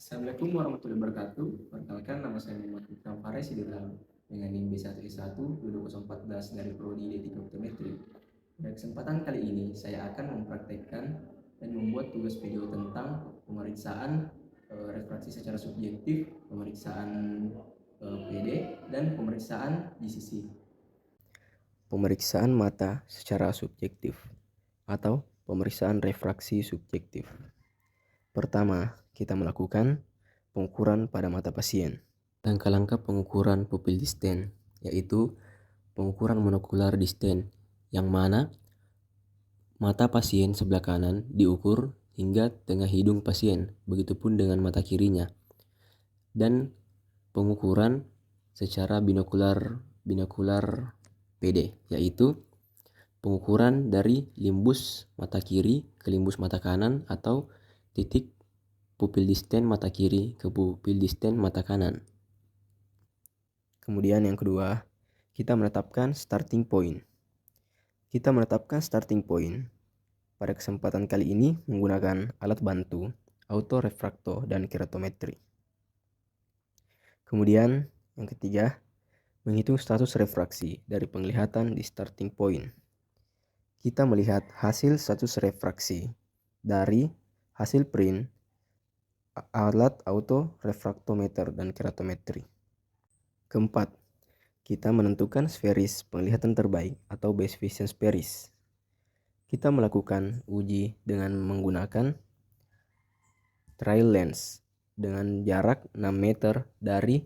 Assalamualaikum warahmatullahi wabarakatuh. Perkenalkan, nama saya Muhammad Ikram Fares dengan NIM B1E1 2014 dari Prodi D3 Optometri. Pada kesempatan kali ini, saya akan mempraktekkan dan membuat tugas video tentang pemeriksaan refraksi secara subjektif, pemeriksaan PD, dan pemeriksaan GCC. Pemeriksaan mata secara subjektif atau pemeriksaan refraksi subjektif. Pertama, kita melakukan pengukuran pada mata pasien. Langkah-langkah pengukuran pupil disten, yaitu pengukuran monokular disten, yang mana mata pasien sebelah kanan diukur hingga tengah hidung pasien, begitupun dengan mata kirinya. Dan pengukuran secara binokular PD, yaitu pengukuran dari limbus mata kiri ke limbus mata kanan atau titik pupil disten mata kiri ke pupil disten mata kanan. Kemudian yang kedua, kita menetapkan starting point. Kita menetapkan starting point pada kesempatan kali ini menggunakan alat bantu, autorefrakto, dan keratometri. Kemudian yang ketiga, menghitung status refraksi dari penglihatan di starting point. Kita melihat hasil status refraksi dari hasil print alat autorefraktometer dan keratometri. Keempat, kita menentukan sferis penglihatan terbaik atau best vision sferis. Kita melakukan uji dengan menggunakan trial lens dengan jarak 6 meter dari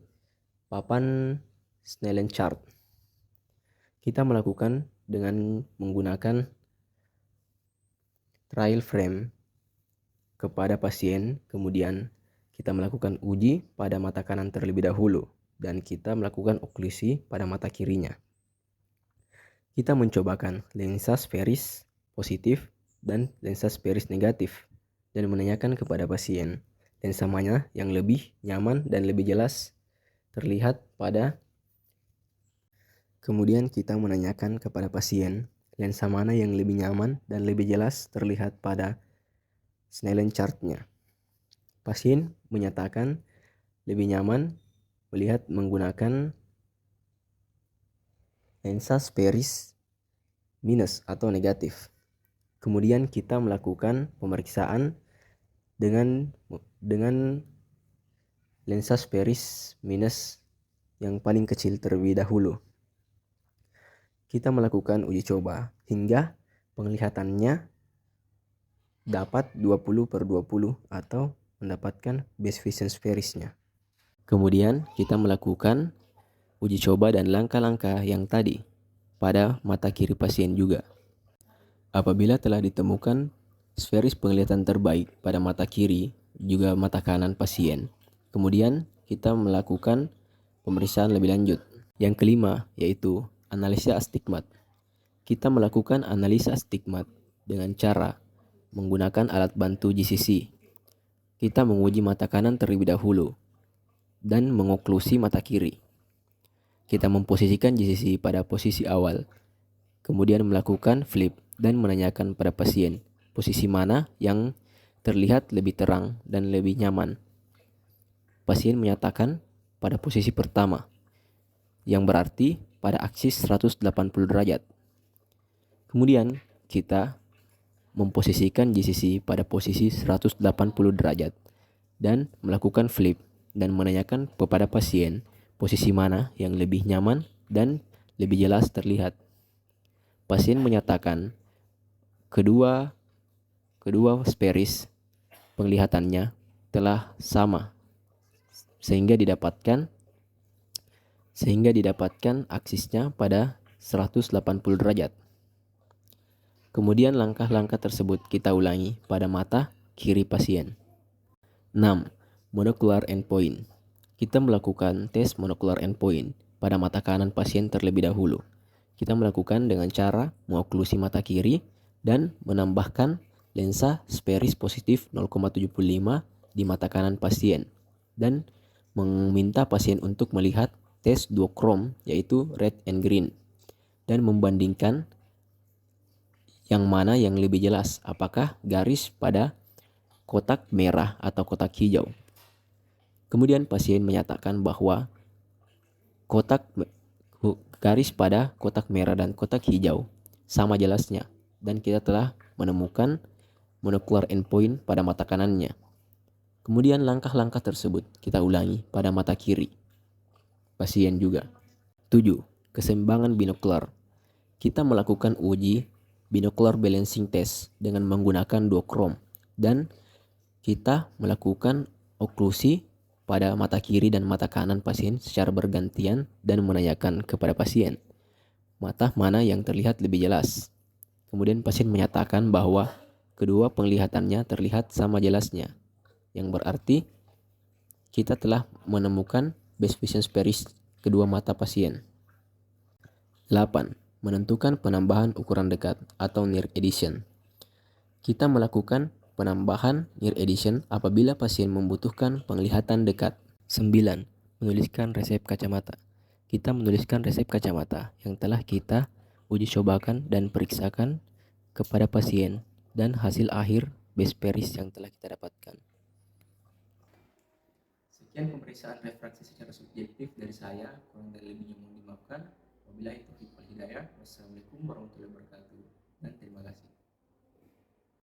papan Snellen chart. Kita melakukan dengan menggunakan trial frame kepada pasien, kemudian kita melakukan uji pada mata kanan terlebih dahulu, dan kita melakukan oklusi pada mata kirinya. Kita mencobakan lensa sferis positif dan lensa sferis negatif, dan menanyakan kepada pasien lensa mana yang lebih nyaman dan lebih jelas terlihat pada. Kemudian kita menanyakan kepada pasien lensa mana yang lebih nyaman dan lebih jelas terlihat pada Snellen chart-nya. Pasien menyatakan lebih nyaman melihat menggunakan lensa sferis minus atau negatif. Kemudian kita melakukan pemeriksaan dengan lensa sferis minus yang paling kecil terlebih dahulu. Kita melakukan uji coba hingga penglihatannya dapat 20/20 atau mendapatkan best vision sferisnya. Kemudian kita melakukan uji coba dan langkah-langkah yang tadi pada mata kiri pasien juga. Apabila telah ditemukan sferis penglihatan terbaik pada mata kiri juga mata kanan pasien, kemudian kita melakukan pemeriksaan lebih lanjut. Yang kelima yaitu analisa astigmat. Kita melakukan analisa astigmat dengan cara menggunakan alat bantu GCC. Kita menguji mata kanan terlebih dahulu dan mengoklusi mata kiri. Kita memposisikan GCC pada posisi awal, kemudian melakukan flip dan menanyakan pada pasien posisi mana yang terlihat lebih terang dan lebih nyaman. Pasien menyatakan pada posisi pertama, yang berarti pada aksis 180 derajat. Kemudian kita memposisikan GCC pada posisi 180 derajat dan melakukan flip dan menanyakan kepada pasien posisi mana yang lebih nyaman dan lebih jelas terlihat. Pasien menyatakan kedua sferis penglihatannya telah sama sehingga didapatkan aksisnya pada 180 derajat. Kemudian langkah-langkah tersebut kita ulangi pada mata kiri pasien. 6. Monocular endpoint. Kita melakukan tes monocular endpoint pada mata kanan pasien terlebih dahulu. Kita melakukan dengan cara mengoklusi mata kiri dan menambahkan lensa sferis positif 0,75 di mata kanan pasien dan meminta pasien untuk melihat tes duokrom yaitu red and green dan membandingkan yang mana yang lebih jelas, apakah garis pada kotak merah atau kotak hijau. Kemudian pasien menyatakan bahwa kotak garis pada kotak merah dan kotak hijau sama jelasnya, dan kita telah menemukan monocular endpoint pada mata kanannya. Kemudian langkah-langkah tersebut kita ulangi pada mata kiri pasien juga. 7. Keseimbangan binoklar. Kita melakukan uji binocular balancing test dengan menggunakan duokrom, dan kita melakukan oklusi pada mata kiri dan mata kanan pasien secara bergantian dan menanyakan kepada pasien mata mana yang terlihat lebih jelas. Kemudian pasien menyatakan bahwa kedua penglihatannya terlihat sama jelasnya, yang berarti kita telah menemukan best vision spares kedua mata pasien. 8. Menentukan penambahan ukuran dekat atau near edition. Kita melakukan penambahan near edition apabila pasien membutuhkan penglihatan dekat. 9. Menuliskan resep kacamata. Kita menuliskan resep kacamata yang telah kita uji cobakan dan periksakan kepada pasien dan hasil akhir best paris yang telah kita dapatkan. Sekian pemeriksaan refraksi secara subjektif dari saya, kurang dan lebihnya mohon dimaafkan. Wabillahi taufiq wal hidayah. Wassalamualaikum warahmatullahi wabarakatuh dan terima kasih.